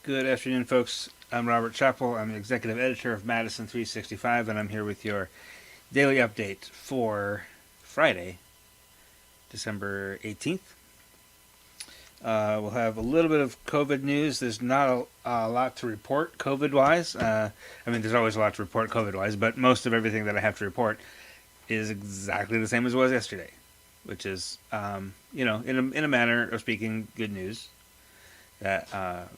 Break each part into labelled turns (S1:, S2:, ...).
S1: Good afternoon, folks. I'm Robert Chappell. I'm the executive editor of Madison365, and I'm here with your daily update for Friday, December 18th. We'll have a little bit of COVID news. There's not a lot to report COVID-wise. There's always a lot to report COVID-wise, but most of everything that I have to report is exactly the same as it was yesterday, which is, in a manner of speaking, good news. That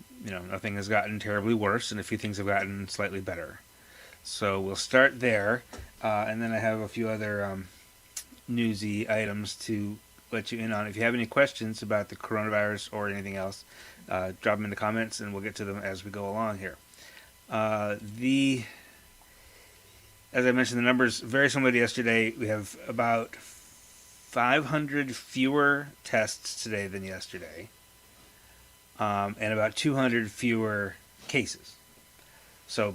S1: nothing has gotten terribly worse, and a few things have gotten slightly better. So we'll start there, and then I have a few other newsy items to let you in on. If you have any questions about the coronavirus or anything else, drop them in the comments, and we'll get to them as we go along here. As I mentioned, the numbers very similar to yesterday. We have about 500 fewer tests today than yesterday. And about 200 fewer cases. So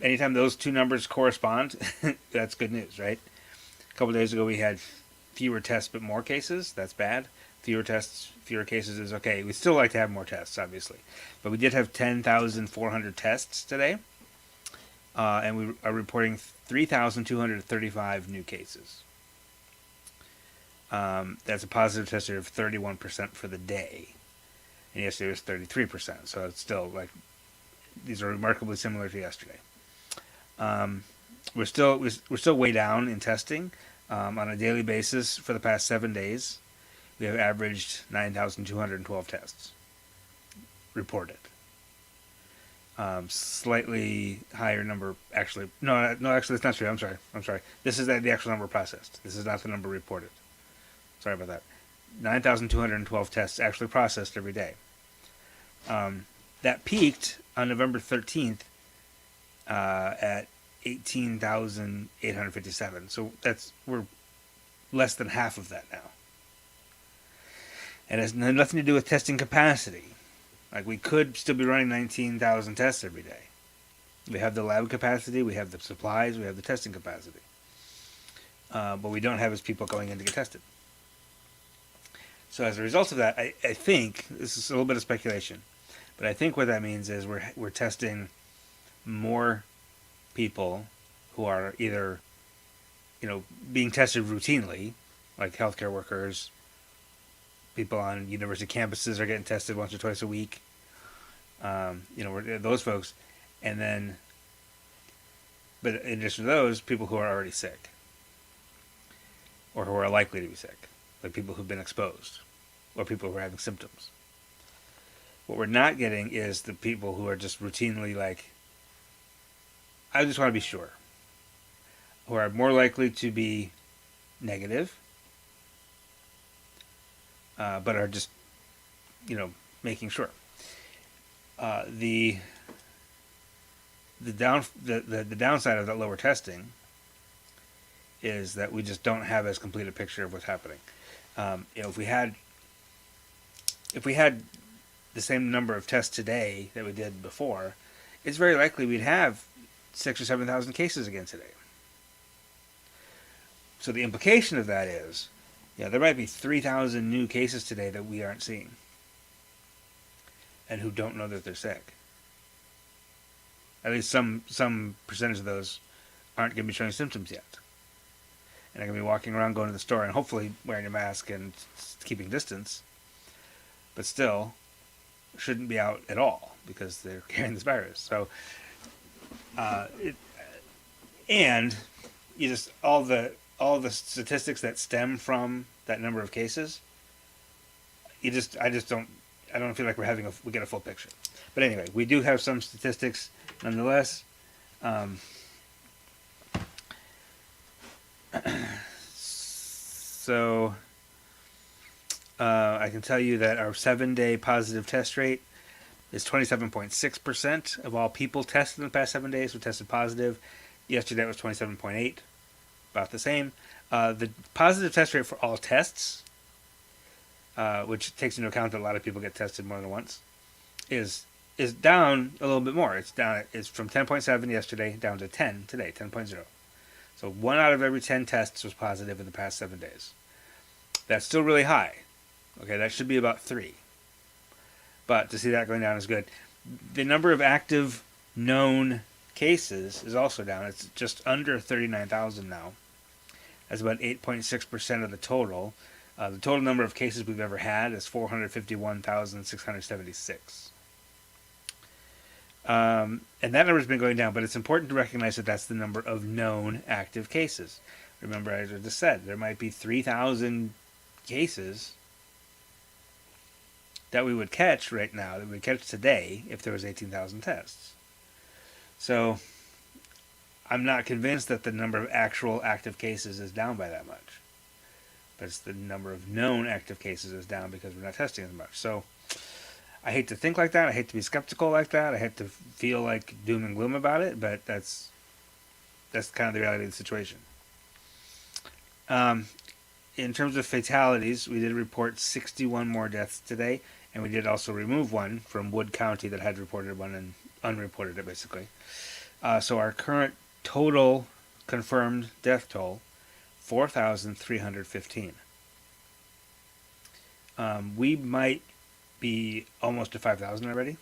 S1: anytime those two numbers correspond, that's good news, right? A couple of days ago we had fewer tests but more cases. That's bad. Fewer tests, fewer cases is okay. We'd still like to have more tests, obviously. But we did have 10,400 tests today. And we are reporting 3,235 new cases. That's a positive test rate of 31% for the day. And yesterday was 33%, so it's still these are remarkably similar to yesterday. We're still way down in testing. On a daily basis for the past 7 days, we have averaged 9,212 tests reported. Slightly higher number, actually. No, actually, that's not true. I'm sorry. This is the actual number processed. This is not the number reported. Sorry about that. 9,212 tests actually processed every day. That peaked on November 13th at 18,857. So we're less than half of that now. And it has nothing to do with testing capacity. We could still be running 19,000 tests every day. We have the lab capacity, we have the supplies, we have the testing capacity. But we don't have as people going in to get tested. So as a result of that, I think, this is a little bit of speculation, but I think what that means is we're testing more people who are either, being tested routinely, like healthcare workers, people on university campuses are getting tested once or twice a week, those folks, and then, but in addition to those, people who are already sick, or who are likely to be sick. Like people who've been exposed, or people who are having symptoms. What we're not getting is the people who are just routinely I just want to be sure, who are more likely to be negative, but are just, making sure. The downside of that lower testing is that we just don't have as complete a picture of what's happening. If we had the same number of tests today that we did before, it's very likely we'd have 6,000 or 7,000 cases again today. So the implication of that is, there might be 3,000 new cases today that we aren't seeing, and who don't know that they're sick. At least some percentage of those aren't going to be showing symptoms yet. And are going to be walking around, going to the store, and hopefully wearing a mask and keeping distance. But still, shouldn't be out at all because they're carrying this virus. So, and you just all the statistics that stem from that number of cases. I don't feel like we get a full picture. But anyway, we do have some statistics nonetheless. So I can tell you that our 7-day positive test rate is 27.6% of all people tested in the past 7 days were tested positive. Yesterday it was 27.8%, about the same. The positive test rate for all tests, which takes into account that a lot of people get tested more than once, is down a little bit more. It's from 10.7 yesterday down to 10 today, 10.0. So 1 out of every 10 tests was positive in the past 7 days. That's still really high. Okay, that should be about 3. But to see that going down is good. The number of active known cases is also down. It's just under 39,000 now. That's about 8.6% of the total. The total number of cases we've ever had is 451,676. And that number has been going down, but it's important to recognize that that's the number of known active cases. Remember, as I just said, there might be 3,000 cases that we would catch right now, that we would catch today if there was 18,000 tests. So I'm not convinced that the number of actual active cases is down by that much. But it's the number of known active cases is down because we're not testing as much. So I hate to think like that. I hate to be skeptical like that. I hate to feel like doom and gloom about it, but that's kind of the reality of the situation. In terms of fatalities, we did report 61 more deaths today, and we did also remove one from Wood County that had reported one and unreported it, basically. So our current total confirmed death toll, 4,315. We might be almost to 5,000 already,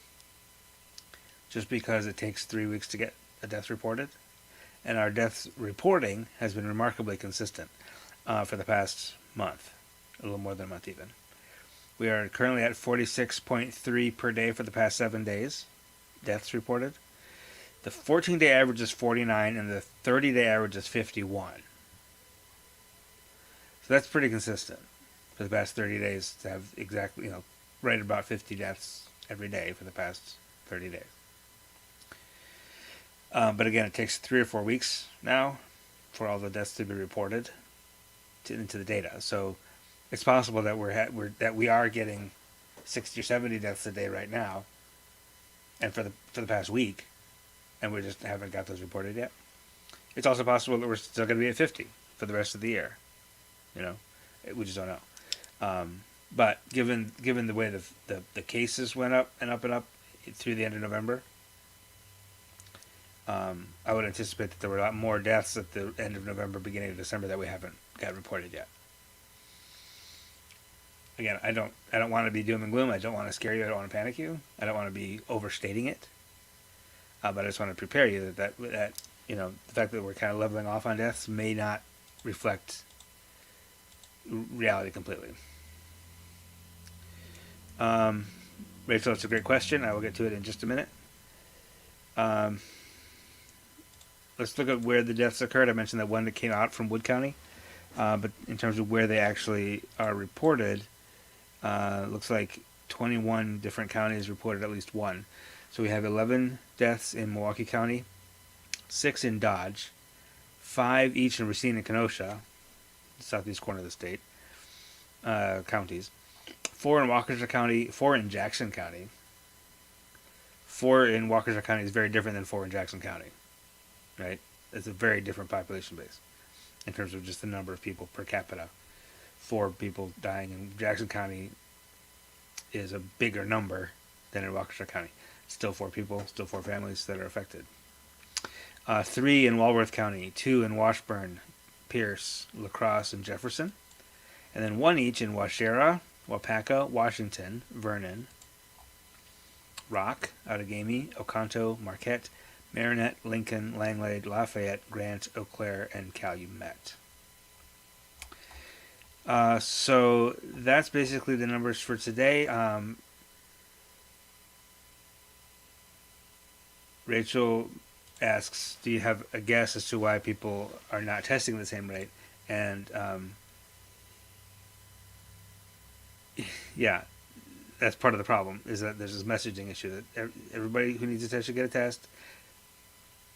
S1: just because it takes 3 weeks to get a death reported. And our deaths reporting has been remarkably consistent for the past month, a little more than a month even. We are currently at 46.3 per day for the past 7 days, deaths reported. The 14-day average is 49, and the 30-day average is 51. So that's pretty consistent for the past 30 days to have exactly, right about 50 deaths every day for the past 30 days. But again, it takes 3 or 4 weeks now for all the deaths to be reported into the data. So it's possible that we are getting 60 or 70 deaths a day right now, and for the past week, and we just haven't got those reported yet. It's also possible that we're still going to be at 50 for the rest of the year. We just don't know. But given the way the cases went up and up and up through the end of November, I would anticipate that there were a lot more deaths at the end of November, beginning of December that we haven't got reported yet. Again, I don't want to be doom and gloom. I don't want to scare you. I don't want to panic you. I don't want to be overstating it. But I just want to prepare you that the fact that we're kind of leveling off on deaths may not reflect reality completely. Rachel, it's a great question. I will get to it in just a minute. Let's look at where the deaths occurred. I mentioned that one that came out from Wood County. But in terms of where they actually are reported, looks like 21 different counties reported at least one. So we have 11 deaths in Milwaukee County, 6 in Dodge, 5 each in Racine and Kenosha, the southeast corner of the state, counties, 4 in Waukesha County, 4 in Jackson County. 4 in Waukesha County is very different than 4 in Jackson County, right? It's a very different population base in terms of just the number of people per capita. 4 people dying in Jackson County is a bigger number than in Waukesha County. Still 4 people, still 4 families that are affected. 3 in Walworth County, 2 in Washburn, Pierce, La Crosse, and Jefferson. And then 1 each in Waushara, Waupaca, Washington, Vernon, Rock, Outagamie, Oconto, Marquette, Marinette, Lincoln, Langlade, Lafayette, Grant, Eau Claire, and Calumet. So that's basically the numbers for today. Rachel asks, do you have a guess as to why people are not testing at the same rate? And yeah, that's part of the problem, is that there's this messaging issue that everybody who needs a test should get a test.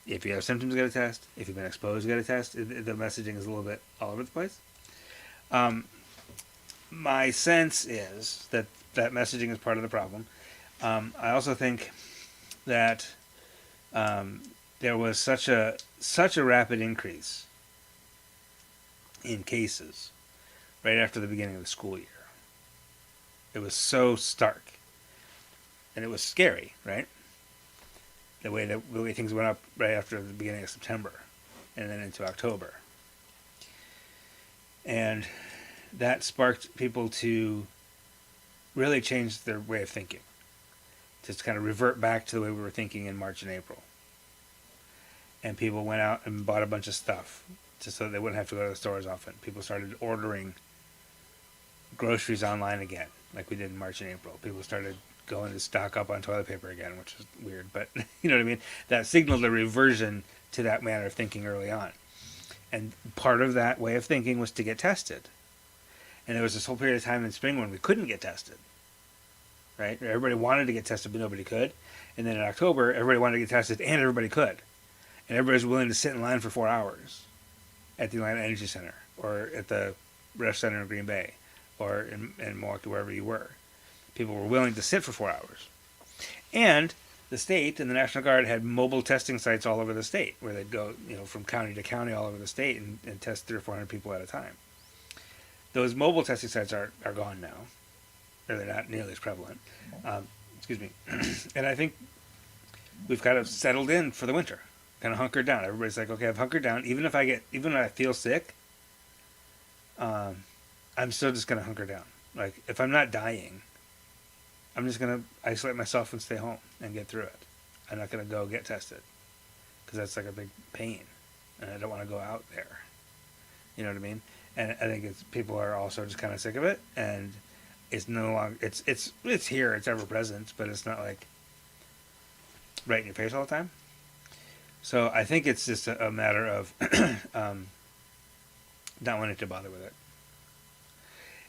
S1: If you have symptoms, get a test. If you've been exposed, get a test. The messaging is a little bit all over the place. My sense is that messaging is part of the problem. I also think that there was such a rapid increase in cases right after the beginning of the school year. It was so stark, and it was scary, right? The way things went up right after the beginning of September, and then into October, and that sparked people to really change their way of thinking. just kind of revert back to the way we were thinking in March and April. And people went out and bought a bunch of stuff just so they wouldn't have to go to the stores often. People started ordering groceries online again, like we did in March and April. People started going to stock up on toilet paper again, which is weird, but you know what I mean? That signaled a reversion to that manner of thinking early on. And part of that way of thinking was to get tested. And there was this whole period of time in spring when we couldn't get tested. Right? Everybody wanted to get tested, but nobody could. And then in October, everybody wanted to get tested, and everybody could. And everybody was willing to sit in line for 4 hours at the Atlanta Energy Center, or at the Rush Center in Green Bay, or in Milwaukee, wherever you were. People were willing to sit for 4 hours. And the state and the National Guard had mobile testing sites all over the state, where they'd go, from county to county all over the state and test 300 or 400 people at a time. Those mobile testing sites are gone now. Or they're not nearly as prevalent. Excuse me. And I think we've kind of settled in for the winter, kind of hunkered down. Everybody's like, okay, I've hunkered down. Even when I feel sick, I'm still just going to hunker down. Like, if I'm not dying, I'm just going to isolate myself and stay home and get through it. I'm not going to go get tested, because that's like a big pain, and I don't want to go out there. You know what I mean? And I think people are also just kind of sick of it, and it's no longer, it's here, it's ever present, but it's not like right in your face all the time. So I think it's just a matter of not wanting to bother with it.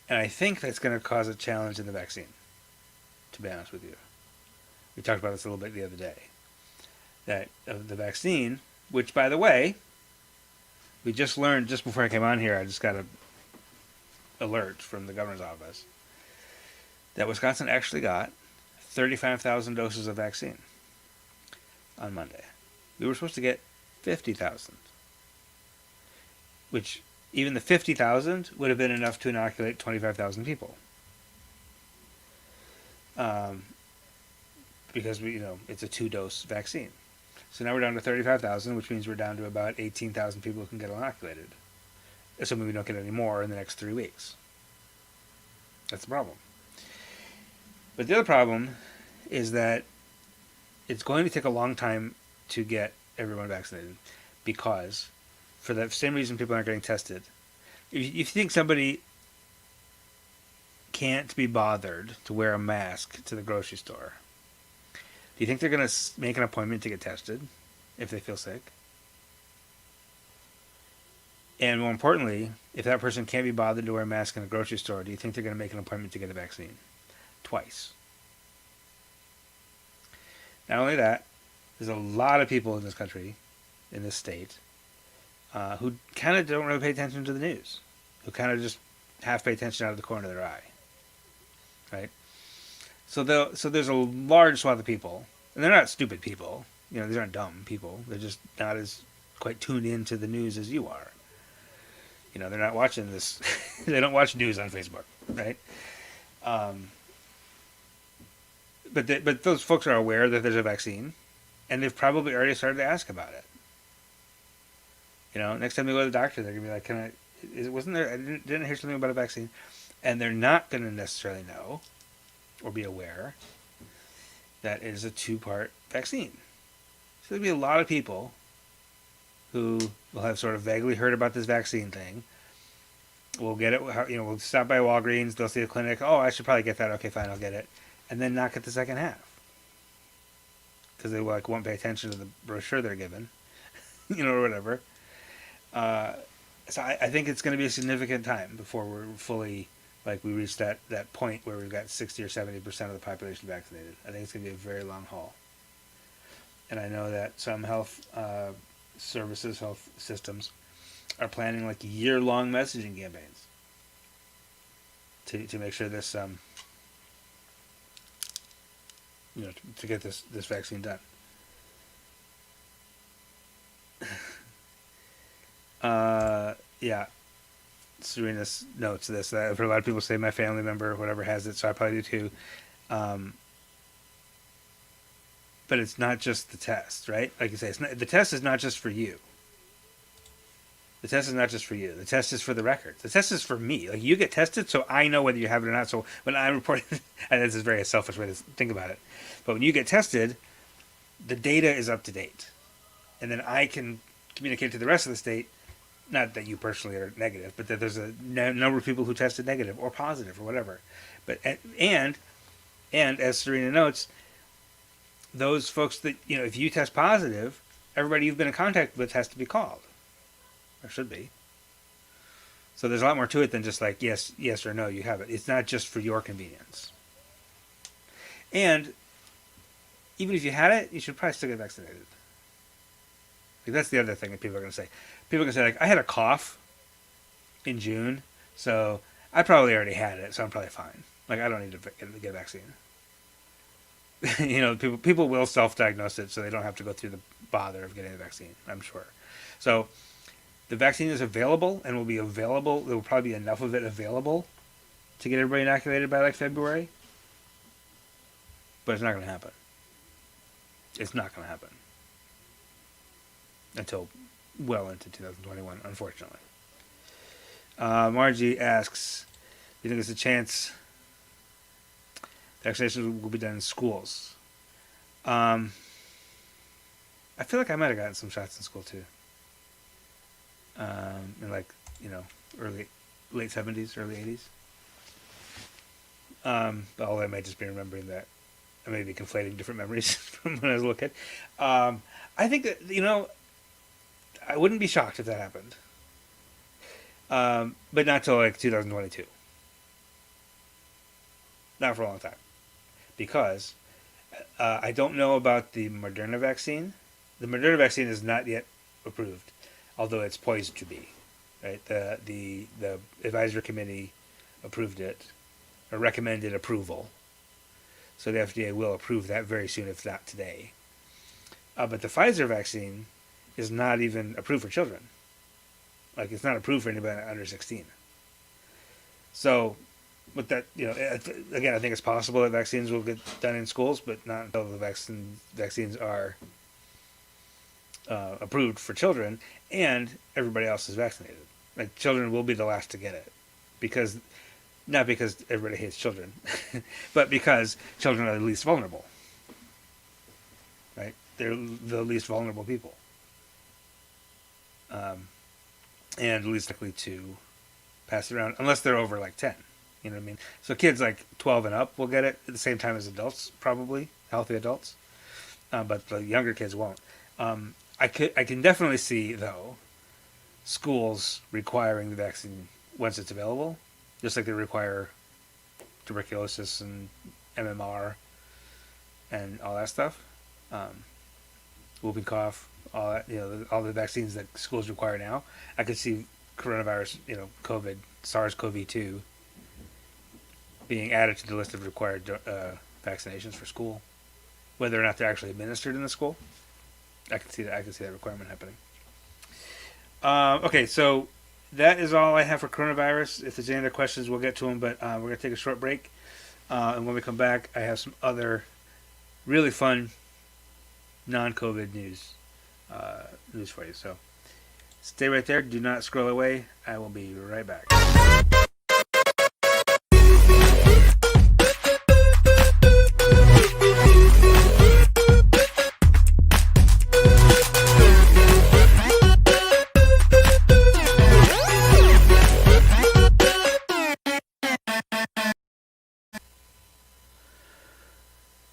S1: And I think that's going to cause a challenge in the vaccine, to be honest with you. We talked about this a little bit the other day. That the vaccine, which, by the way, we just learned just before I came on here, I just got an alert from the governor's office that Wisconsin actually got 35,000 doses of vaccine on Monday. We were supposed to get 50,000, which even the 50,000 would have been enough to inoculate 25,000 people. Because it's a 2-dose vaccine. So now we're down to 35,000, which means we're down to about 18,000 people who can get inoculated, assuming we don't get any more in the next 3 weeks. That's the problem. But the other problem is that it's going to take a long time to get everyone vaccinated, because for the same reason people aren't getting tested. If you think somebody can't be bothered to wear a mask to the grocery store, do you think they're going to make an appointment to get tested if they feel sick? And more importantly, if that person can't be bothered to wear a mask in a grocery store, do you think they're going to make an appointment to get a vaccine? Twice. Not only that, there's a lot of people in this country, in this state, who kind of don't really pay attention to the news, who kind of just half pay attention out of the corner of their eye, right? So there's a large swath of people, and they're not stupid people. These aren't dumb people. They're just not as quite tuned into the news as you are. They're not watching this. They don't watch news on Facebook, right? But those folks are aware that there's a vaccine, and they've probably already started to ask about it. Next time they go to the doctor, they're gonna be like, I didn't hear something about a vaccine," and they're not gonna necessarily know or be aware that it is a 2-part vaccine. So there'll be a lot of people who will have sort of vaguely heard about this vaccine thing. We'll get it. We'll stop by Walgreens. They'll see a clinic. Oh, I should probably get that. Okay, fine, I'll get it. And then not get the second half, because they won't pay attention to the brochure they're given, or whatever. So I think it's going to be a significant time before we're fully, we reach that point where we've got 60 or 70% of the population vaccinated. I think it's going to be a very long haul. And I know that some health services, health systems, are planning year-long messaging campaigns to make sure this, to get this vaccine done. Yeah. Serena notes this. I've heard a lot of people say my family member or whatever has it, so I probably do too. But it's not just the test, right? Like you say, the test is not just for you. The test is not just for you. The test is for the record. The test is for me. Like, you get tested, so I know whether you have it or not. So when I report, and this is a very selfish way to think about it, but when you get tested, the data is up to date, and then I can communicate to the rest of the state, not that you personally are negative, but that there's a number of people who tested negative or positive or whatever. But and as Serena notes, those folks that, if you test positive, everybody you've been in contact with has to be called. Or should be. So there's a lot more to it than just like yes or no, you have it. It's not just for your convenience. And even if you had it, you should probably still get vaccinated. Like, that's the other thing that people are going to say. People are going to say, like, I had a cough in June, so I probably already had it, so I'm probably fine. Like, I don't need to get a vaccine. People will self-diagnose it, so they don't have to go through the bother of getting a vaccine, I'm sure. So the vaccine is available and will be available. There will probably be enough of it available to get everybody inoculated by, like, February. But it's not going to happen. It's not going to happen. Until well into 2021, unfortunately. Margie asks, do you think there's a chance vaccinations will be done in schools? I feel like I might have gotten some shots in school too. In late 70s, early 80s. Although I might just be remembering that. I may be conflating different memories from when I was a little kid. I think that, I wouldn't be shocked if that happened. But not till like 2022. Not for a long time. Because I don't know about the Moderna vaccine. The Moderna vaccine is not yet approved, although it's poised to be. Right? The advisory committee approved it, or recommended approval. So the FDA will approve that very soon, if not today. But the Pfizer vaccine is not even approved for children. Like, it's not approved for anybody under 16. So, with that, again, I think it's possible that vaccines will get done in schools, but not until the vaccines are approved for children and everybody else is vaccinated. Like, children will be the last to get it. Not because everybody hates children, but because children are the least vulnerable. Right? They're the least vulnerable people. And least likely to pass it around, unless they're over like 10. You know what I mean? So kids like 12 and up will get it at the same time as adults, probably, healthy adults. But the younger kids won't. I can definitely see, though, schools requiring the vaccine once it's available, just like they require tuberculosis and MMR and all that stuff. Whooping cough, all that, all the vaccines that schools require now. I could see coronavirus, COVID, SARS-CoV-2 being added to the list of required vaccinations for school. Whether or not they're actually administered in the school, I can see that requirement happening. Okay, so that is all I have for coronavirus. If there's any other questions, we'll get to them, but we're going to take a short break. And when we come back, I have some other really fun non-COVID news for you. So stay right there. Do not scroll away. I will be right back.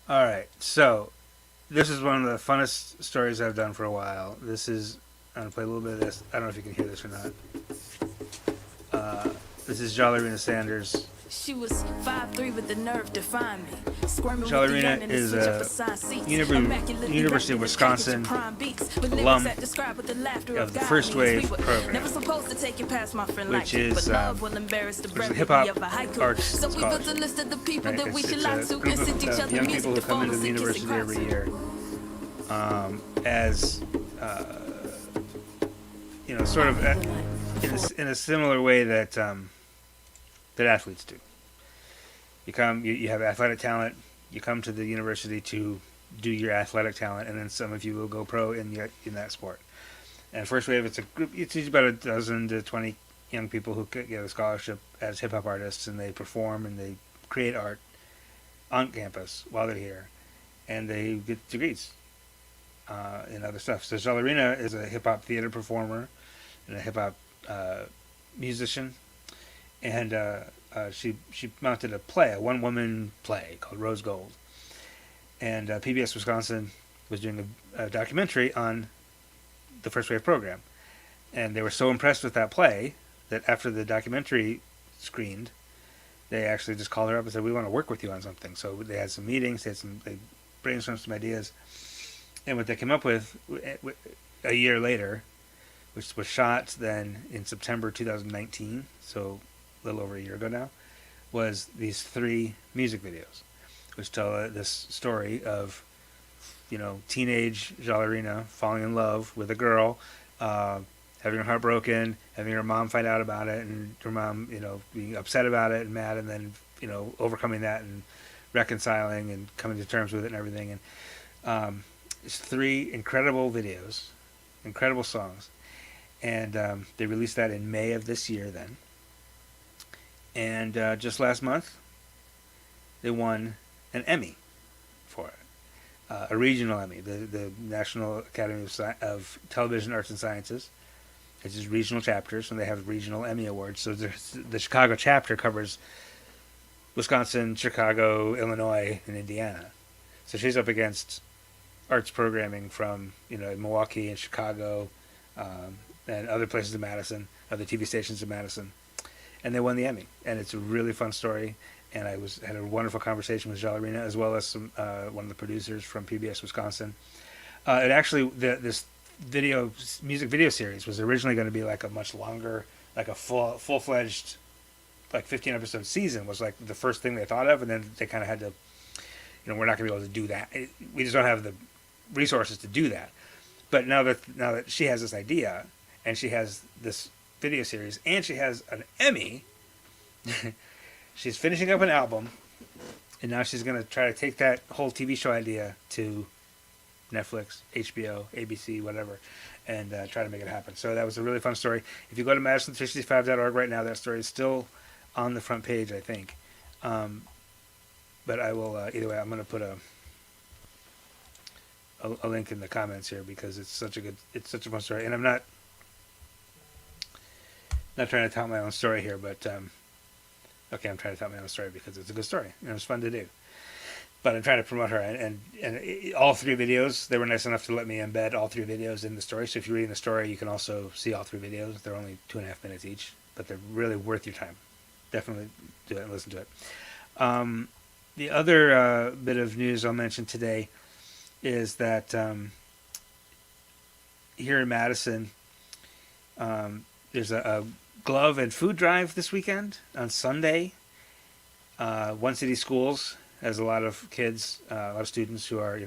S1: All right, so this is one of the funnest stories I've done for a while. I'm going to play a little bit of this. I don't know if you can hear this or not. This is Jollerina Sanders.
S2: She was 5'3" with the nerve to find me.
S1: Jollerina is a University of Wisconsin alum of the First Wave program, which is a hip-hop arts scholarship. Right? It's a group of young people who come into the university every year as sort of in a similar way that athletes do. You have athletic talent. You come to the university to do your athletic talent, and then some of you will go pro in that sport. And First Wave, it's a group. It's usually about a dozen to 20 young people who get a scholarship as hip hop artists, and they perform and they create art on campus while they're here, and they get degrees in other stuff. So Jalarina is a hip hop theater performer and a hip hop musician, and she mounted a play, a one woman play called Rose Gold, and PBS Wisconsin was doing a documentary on the First Wave program, and they were so impressed with that play that after the documentary screened, they actually just called her up and said, "We want to work with you on something." So they had some meetings, they brainstormed some ideas, and what they came up with a year later, which was shot then in September 2019, so a little over a year ago now, was these 3 music videos, which tell this story of, teenage Jalarina falling in love with a girl, having her heart broken, having her mom find out about it, and her mom, being upset about it and mad, and then, overcoming that and reconciling and coming to terms with it and everything. And it's 3 incredible videos, incredible songs, and they released that in May of this year then. And just last month, they won an Emmy for it. A regional Emmy, the National Academy of Television Arts and Sciences. It's just regional chapters, and they have regional Emmy awards. So the Chicago chapter covers Wisconsin, Chicago, Illinois, and Indiana. So she's up against arts programming from Milwaukee and Chicago, and other places in Madison, other TV stations in Madison, and they won the Emmy. And it's a really fun story. And I had a wonderful conversation with Jalarina, as well as some one of the producers from PBS Wisconsin. It actually, this music video series was originally going to be like a much longer, like a full-fledged, like 15-episode season was like the first thing they thought of, and then they kind of had to, we're not going to be able to do that. We just don't have the resources to do that. But now that she has this idea, and she has this video series, and she has an Emmy. She's finishing up an album, and now she's going to try to take that whole TV show idea to Netflix, HBO, ABC, whatever, and try to make it happen. So that was a really fun story. If you go to Madison365.org right now, that story is still on the front page, I think. But I will, either way, I'm going to put a link in the comments here because it's such a fun story. And I'm not trying to tell my own story here, but okay, I'm trying to tell my own story because it's a good story and it's fun to do. But I'm trying to promote her, and all 3 videos, they were nice enough to let me embed all 3 videos in the story. So if you're reading the story, you can also see all 3 videos. They're only 2.5 minutes each, but they're really worth your time. Definitely do it and listen to it. The other bit of news I'll mention today is that here in Madison, there's a glove and food drive this weekend on Sunday. One City Schools has a lot of kids, a lot of students who are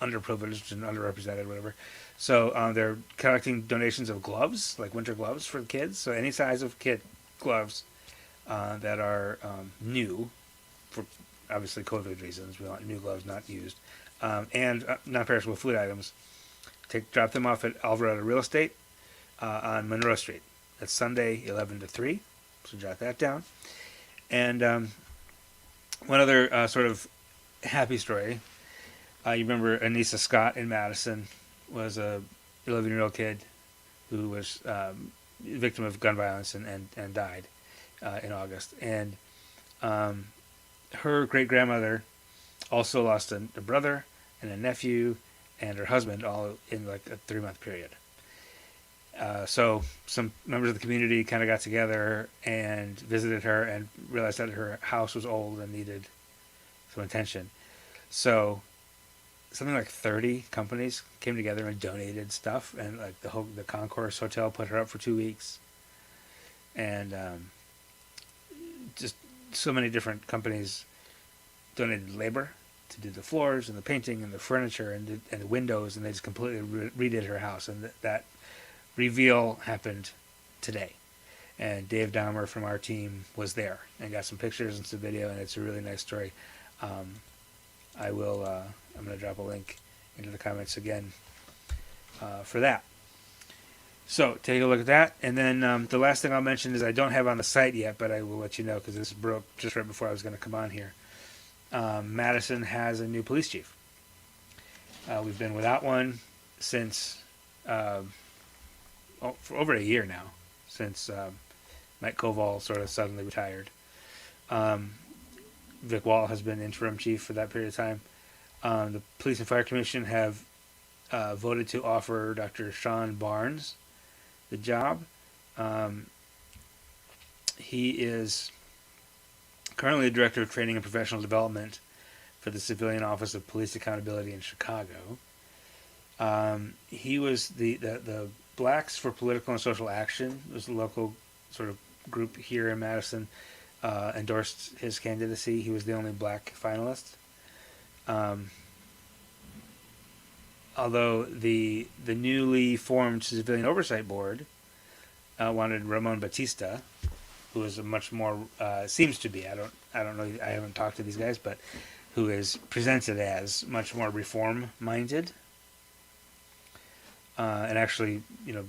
S1: underprivileged and underrepresented, whatever. So they're collecting donations of gloves, like winter gloves for the kids. So any size of kid gloves that are new, for obviously COVID reasons. We want new gloves, not used, and non-perishable food items. Drop them off at Alvarado Real Estate on Monroe Street. That's Sunday, 11 to 3. So jot that down. And one other sort of happy story. You remember Anissa Scott in Madison was a 11-year-old kid who was a victim of gun violence and died in August. And her great-grandmother also lost a brother and a nephew and her husband all in like a 3-month period. So some members of the community kind of got together and visited her and realized that her house was old and needed some attention. So something like 30 companies came together and donated stuff, and like the Concourse Hotel put her up for 2 weeks, and just so many different companies donated labor to do the floors and the painting and the furniture and the windows, and they just completely redid her house. And that reveal happened today, and Dave Dahmer from our team was there and got some pictures and some video, and it's a really nice story. I'm going to drop a link into the comments again for that. So take a look at that. And then the last thing I'll mention is I don't have on the site yet, but I will let you know because this broke just right before I was going to come on here. Madison has a new police chief. We've been without one since for over a year now, since Mike Koval sort of suddenly retired. Vic Wall has been interim chief for that period of time. The Police and Fire Commission have voted to offer Dr. Sean Barnes the job. He is currently the Director of Training and Professional Development for the Civilian Office of Police Accountability in Chicago. He was the Blacks for Political and Social Action, was a local sort of group here in Madison, endorsed his candidacy. He was the only black finalist. Although the newly formed Civilian Oversight Board wanted Ramon Batista, who is a much more seems to be, I don't know, I haven't talked to these guys, but who is presented as much more reform minded, and actually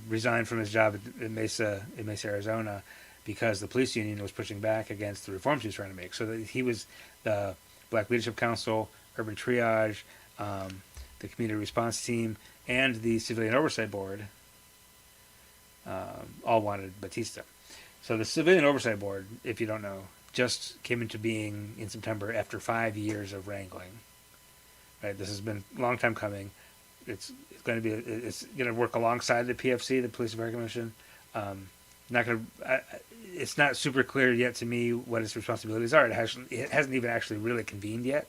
S1: resigned from his job in Mesa, Arizona, because the police union was pushing back against the reforms he was trying to make. So that he was the Black Leadership Council, Urban Triage, the Community Response Team, and the Civilian Oversight Board all wanted Batista. So the Civilian Oversight Board, if you don't know, just came into being in September after 5 years of wrangling. Right, this has been a long time coming. It's going to work alongside the PFC, the Police and Fire Commission. It's not super clear yet to me what its responsibilities are. It hasn't even actually really convened yet.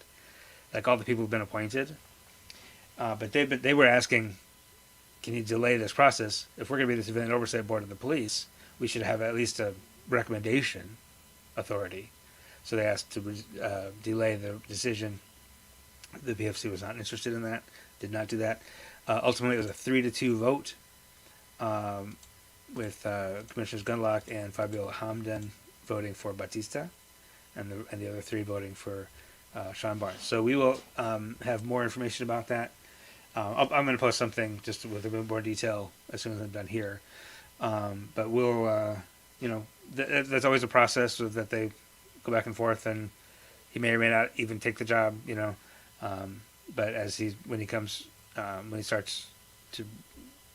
S1: Like all the people have been appointed, but they were asking, can you delay this process? If we're going to be the Civilian Oversight Board of the police, we should have at least a recommendation authority. So they asked to delay the decision. The PFC was not interested in that. Did not do that. Ultimately, it was a 3-2 vote, with Commissioners Gunlock and Fabiola Hamden voting for Batista, and the other three voting for Sean Barnes. So we will have more information about that. I'm going to post something just with a bit more detail as soon as I'm done here. But we'll, that's always a process so that they go back and forth, and he may or may not even take the job, but when he starts to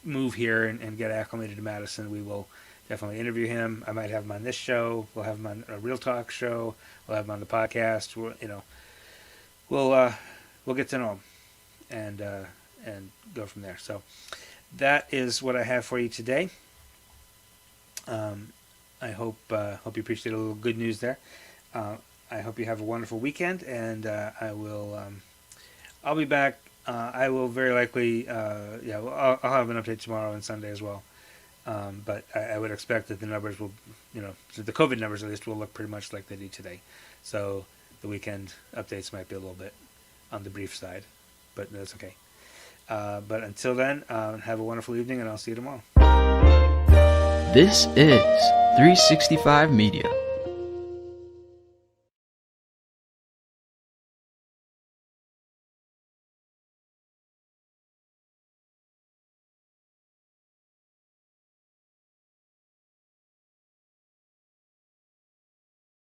S1: move here and get acclimated to Madison, we will definitely interview him. I might have him on this show. We'll have him on a Real Talk show. We'll have him on the podcast. We'll get to know him and go from there. So that is what I have for you today. I hope you appreciate a little good news there. I hope you have a wonderful weekend, and I'll be back. I will very likely, I'll have an update tomorrow and Sunday as well. But I would expect that the numbers will, the COVID numbers at least will look pretty much like they do today. So the weekend updates might be a little bit on the brief side, but that's okay. But until then, have a wonderful evening, and I'll see you tomorrow.
S3: This is 365 Media.